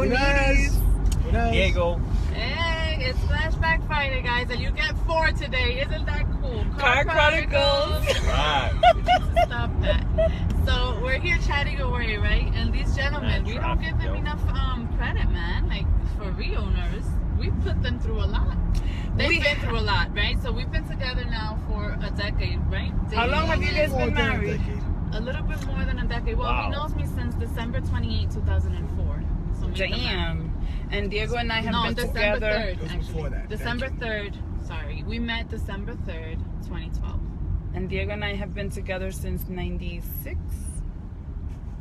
Buenas. Diego. Hey, it's Flashback Friday, guys, and you get 4 today. Isn't that cool? Car Chronicles. Right. We need to stop that. So we're here chatting away, right? And these gentlemen, we don't give them enough credit, man. Like, for reowners, we put them through a lot. They've been through a lot, right? So we've been together now for a decade, right? How long have you guys been married? A little bit more than a decade. Well, Wow. he knows me since December 28, 2004. So make the math. Damn. And Diego and I have been December together. 3rd, It was actually. before that. December 3rd. Sorry. We met December 3rd, 2012. And Diego and I have been together since 96.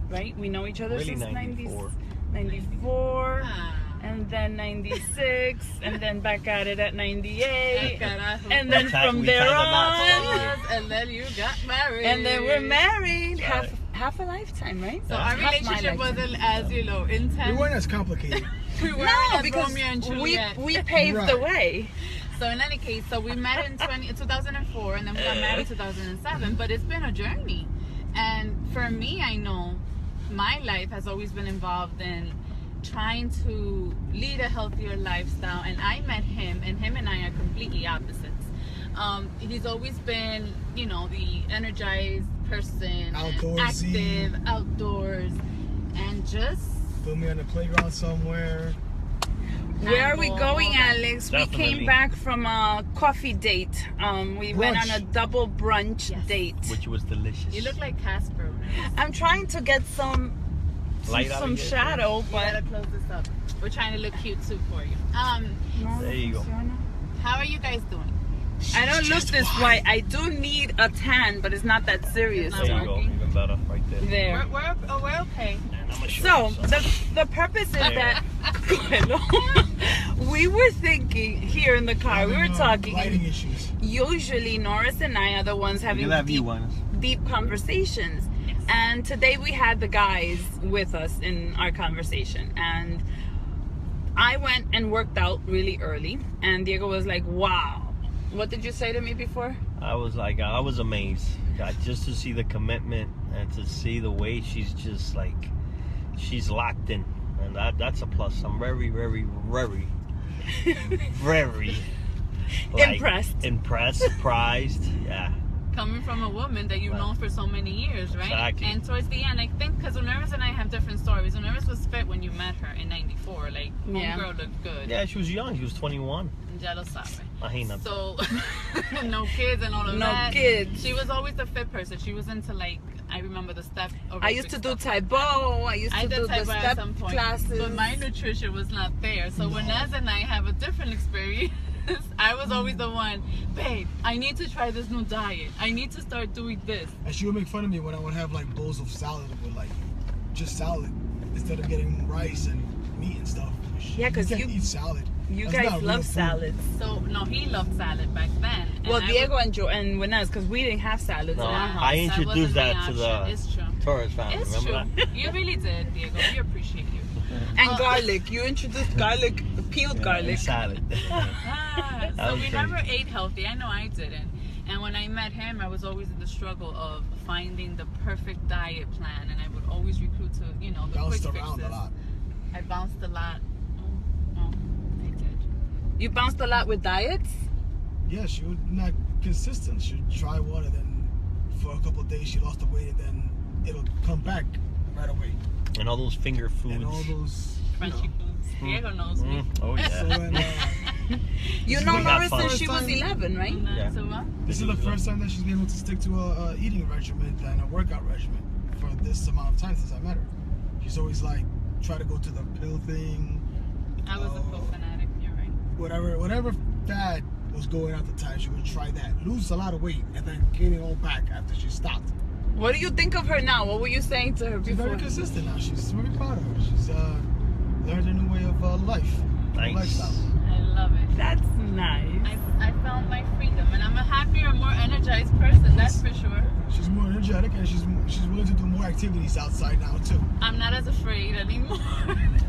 Right? We know each other Really since 94. 94. Ah. And then 96. And then back at it at 98. Carajo. And then from We there tied the knots. on. And then you got married. And then we're married. Right. Half a lifetime, right? So our Half my relationship lifetime. wasn't as, intense. We weren't as complicated. We weren't No, as because Romeo and Juliet. we paved the Right. way. So in any case, so we met in 2004, and then we got married in 2007. But it's been a journey, and for me, I know my life has always been involved in trying to lead a healthier lifestyle. And I met him, and him and I are completely opposites. He's always been, the energized person, Outdoorsy. active, outdoors, and just. Put me on the playground somewhere. Where are we Handball, going, all that. Alex? We Definitely. came back from a coffee date. We went on a Brunch. double brunch Yes. date. Which was delicious. You look like Casper. I'm trying to get some Light out of it. shadow, We gotta but close this up. We're trying to look cute too for you. There you go. How are you guys doing? I don't look this white. I do need a tan, but it's not that serious. It's There not you go. working. Even better right there. There. We're okay. And I'm gonna show So you something. the purpose is that we were thinking here in the car. We were Lighting talking. issues. Usually, Norris and I are the ones having You'll have deep, you one. deep conversations. Yes. And today we had the guys with us in our conversation. And I went and worked out really early. And Diego was like, wow. What did you say to me before? I was amazed. Just to see the commitment and to see the way she's just like, she's locked in. And that's a plus. I'm very, very, very, very Impressed. surprised. Yeah. Coming from a woman that you've known for so many years, right? Exactly. And towards the end, I think, because Unervis and I have different stories. Unervis was fit when you met her in '94. Like, Yeah. homegirl looked good. Yeah, she was young. She was 21. Ya lo sabe. Imagínate. So, no kids and all of No that. kids. She was always the fit person. She was into, like, I remember the step. I used to do stuff. Tai Bo. I used I to did do Tai the Bo at step some point, classes. but my nutrition was not there. So when Naz and I have a different experience, I was always the one, babe, I need to try this new diet. I need to start doing this. And she would make fun of me when I would have like bowls of salad with like just salad instead of getting rice and meat and stuff. Yeah, 'cause can't you- eat salad. You That's guys not real love food. salads. So, no, he loved salad back then. And Well, I Diego would- and Joe and Winez, because we didn't have salads No, in our Yeah, house. I that introduced wasn't that my to the option. It's true. Torres family. It's Remember true. that? You really did, Diego. We appreciate you. And garlic. You introduced garlic, peeled garlic. Salad. Ah, That so was we crazy. never ate healthy. I know I didn't. And when I met him, I was always in the struggle of finding the perfect diet plan, and I would always recruit to, the Bounced quick around fixes. a lot. I bounced a lot. Oh, I did. You bounced a lot with diets? Yeah, she was not consistent. She would try one and then for a couple of days she lost the weight and then it'll come back right away. And all those finger foods. And all those Crunchy foods. Diego knows me. Oh yeah. So when, You We know had Norris fun. since she was 11, right? Yeah. So, this is the first time that she's been able to stick to a eating regimen and a workout regimen for this amount of time since I met her. She's always like try to go to the pill thing, I was a pill fanatic. You're right. whatever fad was going at the time, she would try that, lose a lot of weight, and then gain it all back after she stopped. What do you think of her now? What were you saying to her She's before? very consistent now. She's very proud of her. She's learned a new way of life, Nice. lifestyle. I love it. That's nice. I found my freedom, and I'm a happier, more energized person. That's for sure. She's more energetic and she's willing to do more activities outside now too. I'm not as afraid anymore.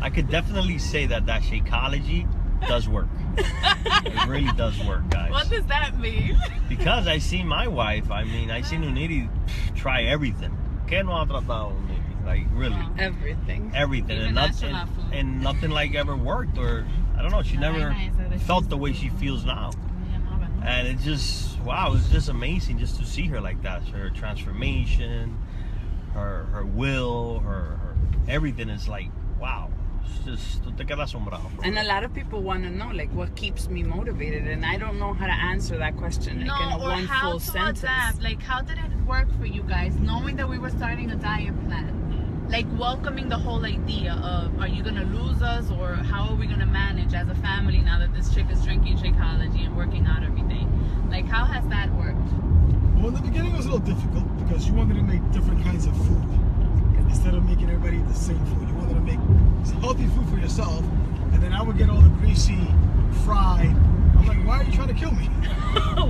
I could definitely say that Shakeology does work. It really does work, guys. What does that mean? Because I see my wife, I see Nuniri try everything. ¿Qué no ha tratado Nuniri? like really. Wow. Everything. Everything, Even and nothing, astronaut food. and nothing like ever worked, or I don't know. She never felt the way she feels now, and it just wow, it's just amazing just to see her like that. Her transformation, her will, her everything is like wow. It's just tú te quedas asombrado. And a lot of people want to know, like, what keeps me motivated, and I don't know how to answer that question, like, in a or one how full to sentence. adapt. Like, how did it work for you guys, knowing that we were starting a diet plan? Like, welcoming the whole idea of, are you gonna lose us, or how are we gonna manage as a family now that this chick is drinking Shakeology and working out every day? Like, how has that worked? Well, in the beginning it was a little difficult because you wanted to make different kinds of food instead of making everybody the same food. You wanted to make healthy food for yourself, and then I would get all the greasy, fried. I'm like, why are you trying to kill me?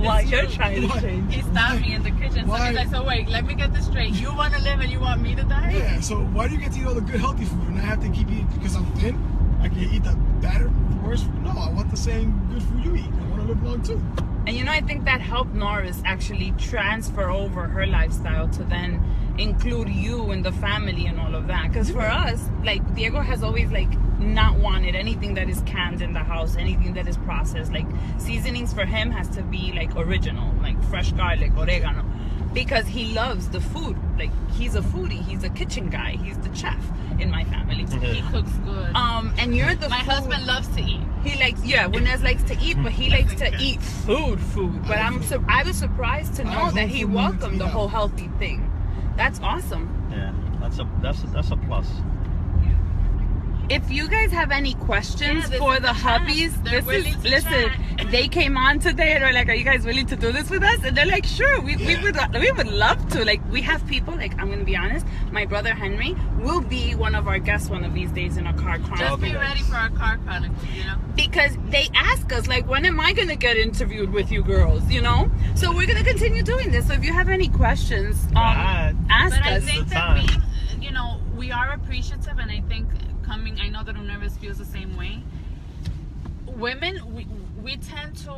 Why It's you're true. trying to Why? change? He stopped me in the kitchen. So Why? he's like, so wait, let me get this straight. You want to live and you want me to die? Yeah, so why do you get to eat all the good healthy food and I have to keep eating because I'm thin? I can eat the better, the worse food. No, I want the same good food you eat. I want to live long too. And you know, I think that helped Norris actually transfer over her lifestyle to then include you and the family and all of that. Because for us, like, Diego has always, like, not wanted anything that is canned in the house, anything that is processed. Like, seasonings for him has to be, like, original, like fresh garlic, oregano. Because he loves the food. Like, he's a foodie. He's a kitchen guy. He's the chef in my family. He cooks good. And you're the My food. husband loves to eat. He likes, yeah, Winez likes to eat, but he likes to Okay. eat food. But I was surprised to I know like that whole he food more than welcomed to the eat whole out. healthy thing. That's awesome. Yeah, that's a plus. If you guys have any questions Yeah, this for is the the chance. hubbies, They're willing to listen. chat. They came on today and were like, "Are you guys willing to do this with us?" And they're like, "Sure, we would love to." Like, we have people. Like, I'm gonna be honest. My brother Henry will be one of our guests one of these days in a car chronicles. Just be nice. ready for our car chronicles, you know? Because they ask us, like, when am I gonna get interviewed with you girls, you know? So we're gonna continue doing this. So if you have any questions, Right. ask But I us. think the that time. we, you know, we are appreciative, and I think I know that Unervis feels the same way. Women, we tend to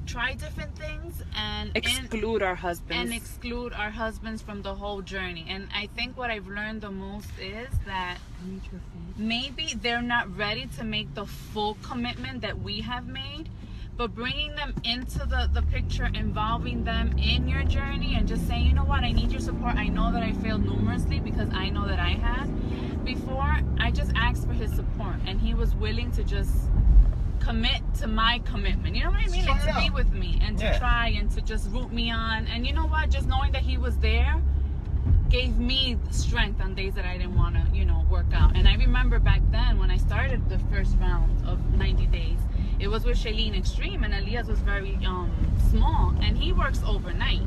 try different things and Exclude our husbands. and exclude our husbands from the whole journey. And I think what I've learned the most is that maybe they're not ready to make the full commitment that we have made, but bringing them into the picture, involving them in your journey, and just saying, you know what, I need your support. I know that I failed numerously because I know that I had before. I just asked for his support, and he was willing to just commit to my commitment. You know what I mean? Like, to be with me and to Yeah. try and to just root me on. And you know what? Just knowing that he was there gave me strength on days that I didn't want to, you know, work out. And I remember back then when I started the first round of 90 days, it was with Shailene Extreme, and Elias was very small, and he works overnight.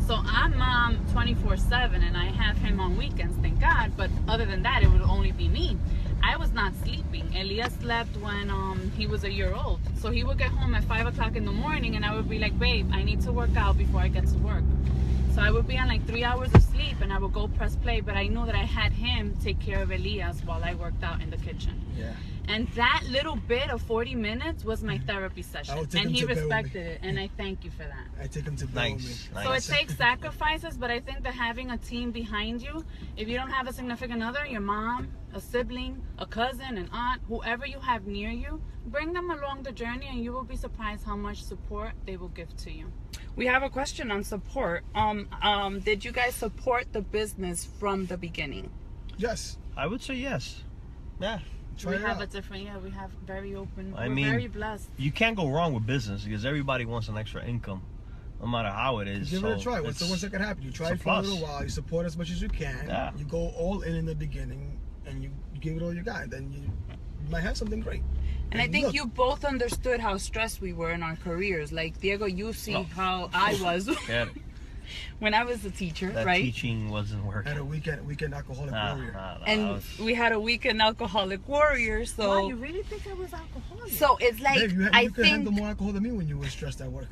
So I'm mom 24/7, and I have him on weekends, thank God. But other than that, it would only be me. I was not sleeping. Elias slept when he was a year old. So he would get home at 5 o'clock in the morning, and I would be like, babe, I need to work out before I get to work. So I would be on like 3 hours of sleep, and I would go press play, but I knew that I had him take care of Elias while I worked out in the kitchen. Yeah. And that little bit of 40 minutes was my therapy session. would take And him he to bed with me. respected it, and I thank you for that. I take him to bed Nice, with me. nice. So it takes sacrifices, but I think that having a team behind you, if you don't have a significant other, your mom, a sibling, a cousin, an aunt, whoever you have near you, bring them along the journey, and you will be surprised how much support they will give to you. We have a question on support. Did you guys support the business from the beginning? Yes. I would say yes. Yeah. Try We it have out. a different, we have very open, I we're mean, very blessed. You can't go wrong with business because everybody wants an extra income, no matter how it is. Give so it a try. What's the it's- worst that could happen? You try it's it a for a plus. little while. You support as much as you can. Yeah. You go all in the beginning, and you give it all you got. Then you might have something great. And I think look, you both understood how stressed we were in our careers. Like, Diego, you see Oh. how I was Yeah, when I was a teacher, that right? teaching wasn't working. had a weekend alcoholic warrior. That And was- we had a weekend alcoholic warrior, so Wow, you really think I was alcoholic? so it's like Dave, you I could handle think more alcohol than me when you were stressed at work.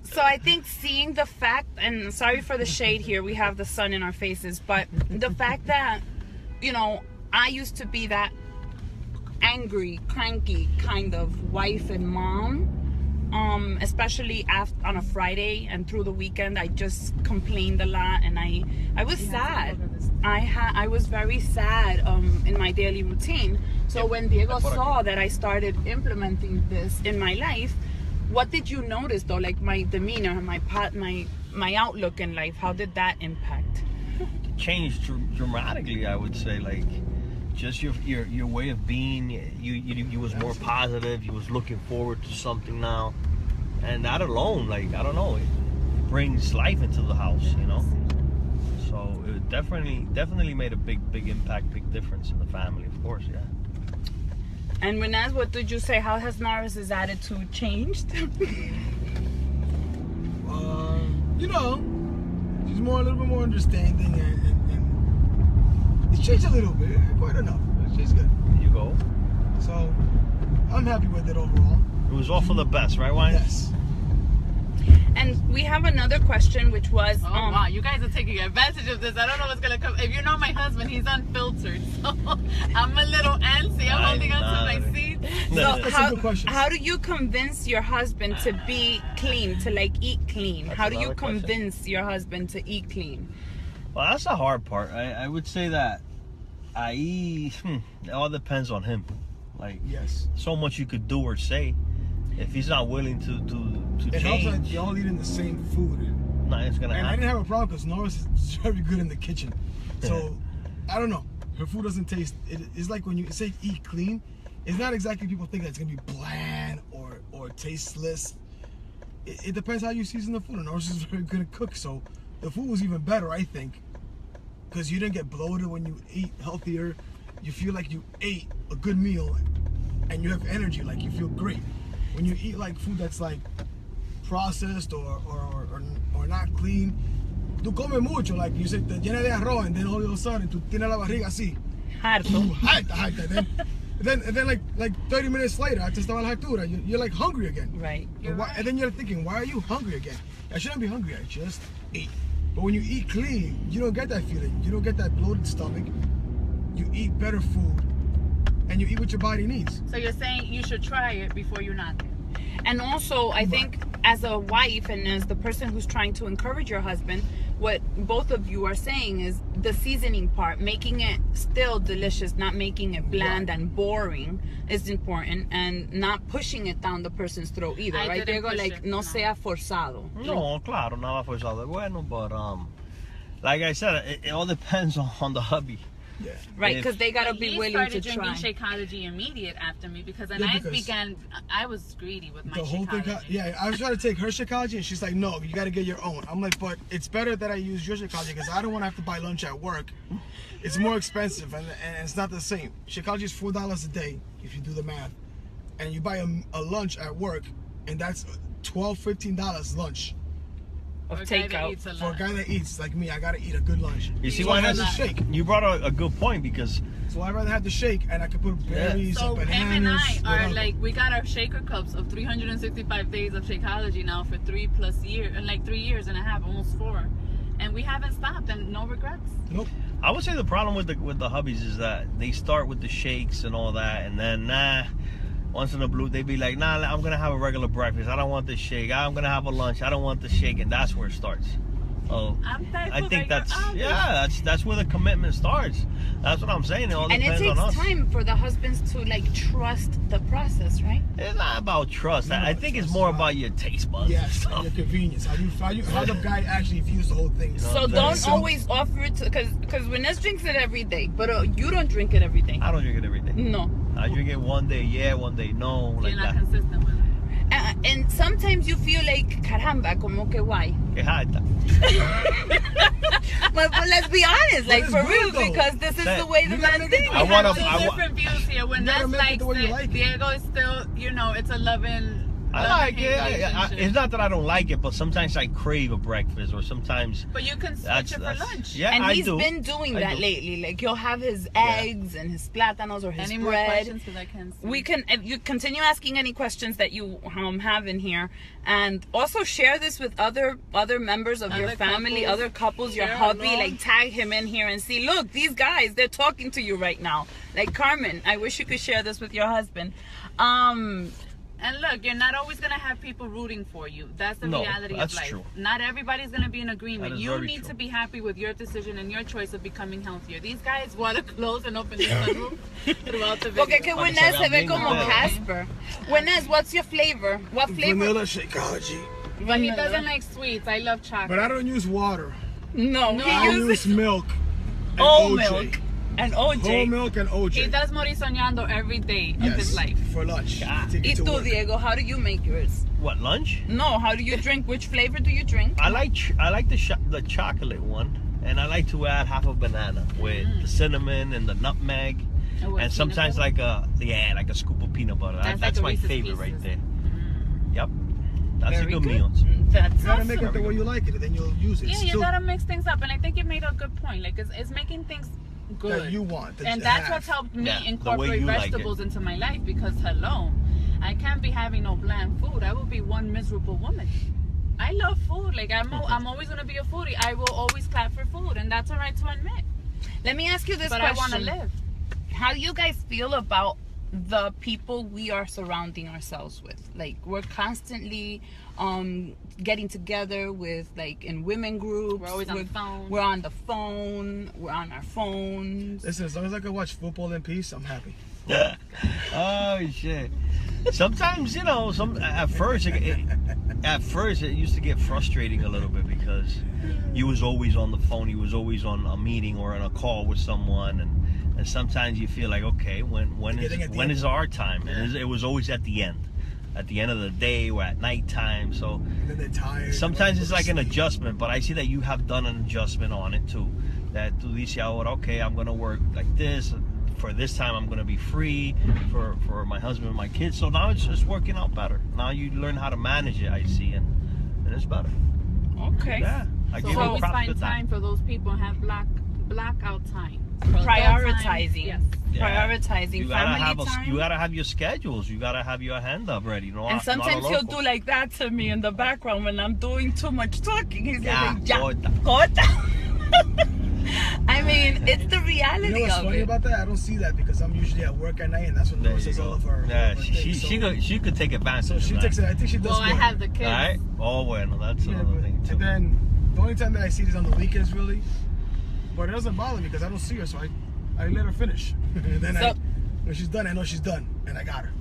so. I think seeing the fact, and sorry for the shade here, we have the sun in our faces, but the fact that, you know, I used to be that angry, cranky kind of wife and mom. especially on a Friday and through the weekend, I just complained a lot, and I was sad. I was very sad in my daily routine. So when Diego saw that I started implementing this in my life, what did you notice though? Like my demeanor, my outlook in life, how did that impact? Changed dramatically, I would say. Like just your way of being, you was more positive, you was looking forward to something now, and that alone, like, I don't know, it brings life into the house, you know. So it definitely made a big impact, big difference in the family, of course. Yeah. And Renaz, what did you say? How has Norris's attitude changed? You know, she's a little bit more understanding, and it's changed a little bit, quite enough. She's good. There you go. So I'm happy with it overall. It was all for the best, right, Wayne? Yes. And we have another question, which was, Oh wow, you guys are taking advantage of this. I don't know what's gonna come. If you know my husband, he's unfiltered, so I'm a little antsy. I'm holding on to my seat. so That's a good question. how do you convince your husband to be clean, to like eat clean? That's How do you another question. convince your husband to eat clean? Well, that's the hard part. I would say that it all depends on him. Like, Yes. so much you could do or say. If he's not willing to It helps that change, you're all eating the same food. nothing's gonna And I happen. didn't have a problem because Norris is very good in the kitchen. So, I don't know. Her food doesn't taste, it's like when you say eat clean, it's not exactly people think that it's going to be bland or tasteless. It depends how you season the food. And Norris is very good at cook, so the food was even better, I think. Because you didn't get bloated when you eat healthier. You feel like you ate a good meal and you have energy, like you feel great. When you eat like food that's like processed or not clean, tú comes mucho, like you said, te llena de arroz, and then all of a sudden tú tienes la barriga así. Harto. Harta. Then like 30 minutes later, after estaba la hartura, you're like hungry again. Right. And then you're thinking, why are you hungry again? I shouldn't be hungry, I just ate. But when you eat clean, you don't get that feeling. You don't get that bloated stomach. You eat better food, and you eat what your body needs. So you're saying you should try it before you knock it. And also, I think as a wife and as the person who's trying to encourage your husband, what both of you are saying is the seasoning part, making it still delicious, not making it bland and boring is important, and not pushing it down the person's throat either, I right, didn't Diego? push Like, it, no no. sea forzado. No, claro, nada forzado de bueno, but like I said, it all depends on the hubby. Yeah. Right, because they gotta But be he willing to started try. drinking Shakeology immediate after me because then Yeah, because I was greedy with my The whole thing, Shakeology. yeah. I was trying to take her Shakeology, and she's like, "No, you got to get your own." I'm like, "But it's better that I use your Shakeology because I don't want to have to buy lunch at work. It's more expensive, and it's not the same. Shakeology is $4 a day if you do the math, and you buy a lunch at work, and that's $12-15 lunch Of For a guy that takeout. eats a for a lot. guy that eats like me. I got to eat a good lunch. You see so why I had that's the shake. You brought a good point, because So I'd rather have the shake, and I could put berries So and him and bananas. I are whatever. like, we got our shaker cups of 365 days of Shakeology now for 3+ years, and like 3 years and a half, almost 4, and we haven't stopped, and no regrets. Nope. I would say the problem with the hubbies is that they start with the shakes and all that, and then once in a blue they be like, nah, I'm gonna have a regular breakfast. I don't want the shake. I'm gonna have a lunch. I don't want the shake, and that's where it starts. Oh, I'm thankful I think that you're honest. that's where the commitment starts. That's what I'm saying. It all And it depends takes on us. time for the husbands to like trust the process, right? It's not about trust. Not I about think it's trust, more right. about your taste buds and Yes, stuff. and your convenience. How the guy actually views the whole thing. So Okay. don't So- always offer it because Renez drinks it every day, but you don't drink it every day. I don't drink it every day. No. I drink it one day, yeah, one day, no, like You're not that. consistent with it. And sometimes you feel like, caramba, como que why? Que jata. But let's be honest, like it's for good, real, though. because this is Say- the way the You gotta man make it thinks. I We wanna- have two I wa- different views here. When You gotta that's make it like the way you like it. Diego is still, it's a loving. I like it. It's not that I don't like it, but sometimes I crave a breakfast, or sometimes But you can switch that's it for lunch. Yeah, And I he's do. been doing I that do. lately. Like he'll have his eggs and his plátanos or his Any more bread. questions? Because I can't see. We can, if you continue asking any questions that you have in here, and also share this with other members of your Other family, couples. other couples, your Share hubby. along. Like tag him in here and see. Look, these guys, they're talking to you right now. Like Carmen, I wish you could share this with your husband. And look, you're not always gonna have people rooting for you. That's the reality that's of life. true. Not everybody's gonna be in agreement. That is You very need true. to be happy with your decision and your choice of becoming healthier. These guys want to close and open the sunroof throughout the video. Porque que Para que Winez se se vea ve bien como grande. Casper. Winez, what's your flavor? What flavor? Vanilla Shakeology. But he doesn't like sweets. I love chocolate. But I don't use water. No, No. I he use uses milk. And whole OJ. milk and Whole OJ. milk and OJ. He does morisoñando every day of Yes, his life. for lunch. God. Take Y it to tú, work. Diego, how do you make yours? What, lunch? No, how do you drink? Which flavor do you drink? I like the chocolate one, and I like to add half a banana with the cinnamon and the nutmeg, Oh, with and sometimes peanut like a scoop of peanut butter. That's That's like a my Reese's favorite right Pieces. there. Yep, that's Very a good good. meal. That's You gotta make awesome. it the way you like it, and then you'll use it. butter. Yeah, you Still gotta mix things up, and I think you made a good point. Like it's making things good. that you want. That And you that's have. what's helped me Yeah, the way incorporate you like vegetables into my life, because hello, I can't be having no bland food. I will be one miserable woman. I love food. Like I'm always gonna be a foodie. I will always clap for food, and that's all right to admit. Let me ask you this But I question. want to live. How do you guys feel about the people we are surrounding ourselves with? Like, we're constantly getting together with, like, in women groups. We're always on the phone. We're on the phone. We're on our phones. Listen, as long as I can watch football in peace, I'm happy. Oh shit! Sometimes at first it used to get frustrating a little bit because you was always on the phone, you was always on a meeting or on a call with someone, and sometimes you feel like, okay, when is our time? And it was always at the end of the day or at nighttime. So And then they're tired. sometimes they it's wanna like go an to sleep. adjustment, but I see that you have done an adjustment on it too. That tú dices ahora, okay, I'm gonna work like this. For this time, I'm gonna be free for my husband and my kids. So now it's just working out better. Now you learn how to manage it. I see, and it's better. Okay. Yeah, I So give you always props find with time that. for those people and have blackout time. Prioritizing. Yes. Yeah. Prioritizing You gotta family time. you gotta have your schedules. You gotta have your hand up ready. No, And sometimes he'll do like like that to me in the background when I'm doing too much talking. He's Yeah, like, corta. corta. I mean, it's the You reality know what's of funny it. about that? I don't see that because I'm usually at work at night, and that's when There Laura you says go. all of her. Yeah, all of her things. she could take advantage. So she of takes that. it. I think she does. Well, I good. have the kids. All right. Oh bueno, that's Yeah, another but, thing too. and then the only time that I see it is on the weekends, really. But it doesn't bother me because I don't see her, so I let her finish. And then So- when she's done, I know she's done, and I got her.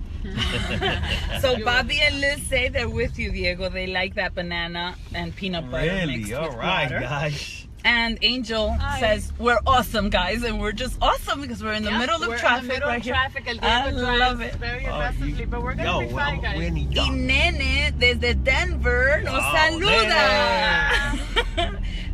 So Bobby and Liz say they're with you, Diego. They like that banana and peanut butter mixed Really? All with right, water. guys. And Angel Hi. says we're awesome, guys, and we're just awesome because we're in the Yep, middle we're of traffic in the middle right of here. traffic. El I Diego drives love it. very Oh, aggressively, but we're gonna be fine, guys. we're in Y Nene desde Denver nos Oh, saluda.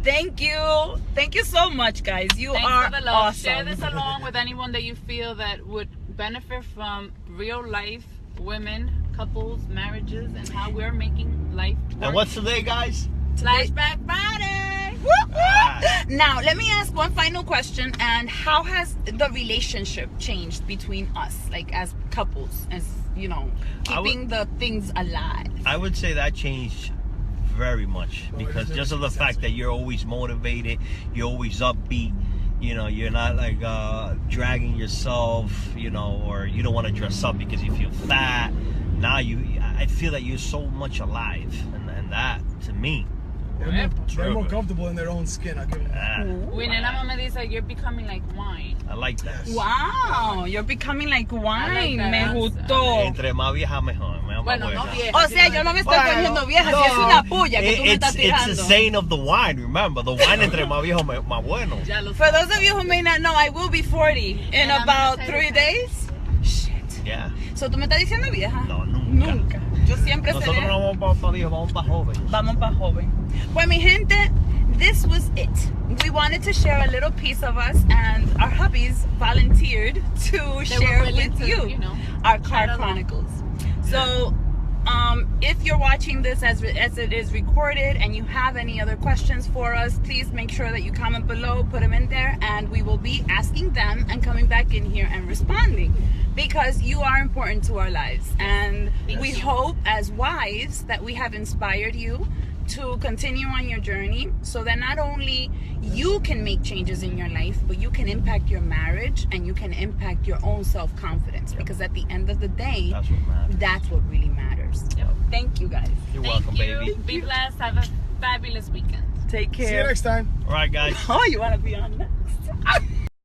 Thank you so much, guys. You Thanks are for the love. awesome. Share this along with anyone that you feel that would benefit from real life women, couples, marriages, and how we're making life work. And what's today, guys? Flashback Friday? Whoop, whoop. Ah. Now, let me ask one final question. And how has the relationship changed between us, like as couples, as keeping the things alive? I would say that changed very much Well, because it just of the doesn't make fact sense. that you're always motivated, you're always upbeat. You're not like dragging yourself, or you don't want to dress up because you feel fat. Now I feel that you're so much alive, and that to me. They're more comfortable in their own skin. I'll give them that. When Nena Mama dice, you're becoming like wine. I like that. Yes. Wow, you're becoming like wine. that Me answer. gustó. Entre más vieja mejor. más Bueno, no buena. vieja. O sea, yo no me estoy poniendo vieja, si es una puya que tú me estás It's the tirando. saying of the wine. Remember, the wine entre más viejo más bueno. Ya lo For those of you who may not know, I will be 40 in And I'm about excited. 3 days. Shit. Yeah. So, ¿tú me estás diciendo vieja? No, nunca. Nunca. Yo siempre Nosotros seré. no vamos para viejo, vamos para joven. Vamos pa' joven. Pues mi gente, this was it. We wanted to share a little piece of us, and our hubbies volunteered to share willing with to, you our car chat along. chronicles. So, if you're watching this as it is recorded and you have any other questions for us, please make sure that you comment below, put them in there, and we will be asking them and coming back in here and responding, because you are important to our lives. And we hope as wives that we have inspired you to continue on your journey so that not only you can make changes in your life, but you can impact your marriage and you can impact your own self-confidence. Because at the end of the day, That's what matters. that's what really matters. Yep. Thank you guys. You're Thank welcome, you. baby. Be blessed. Have a fabulous weekend. Take care. See you next time. All right, guys. Oh, you want to be on next?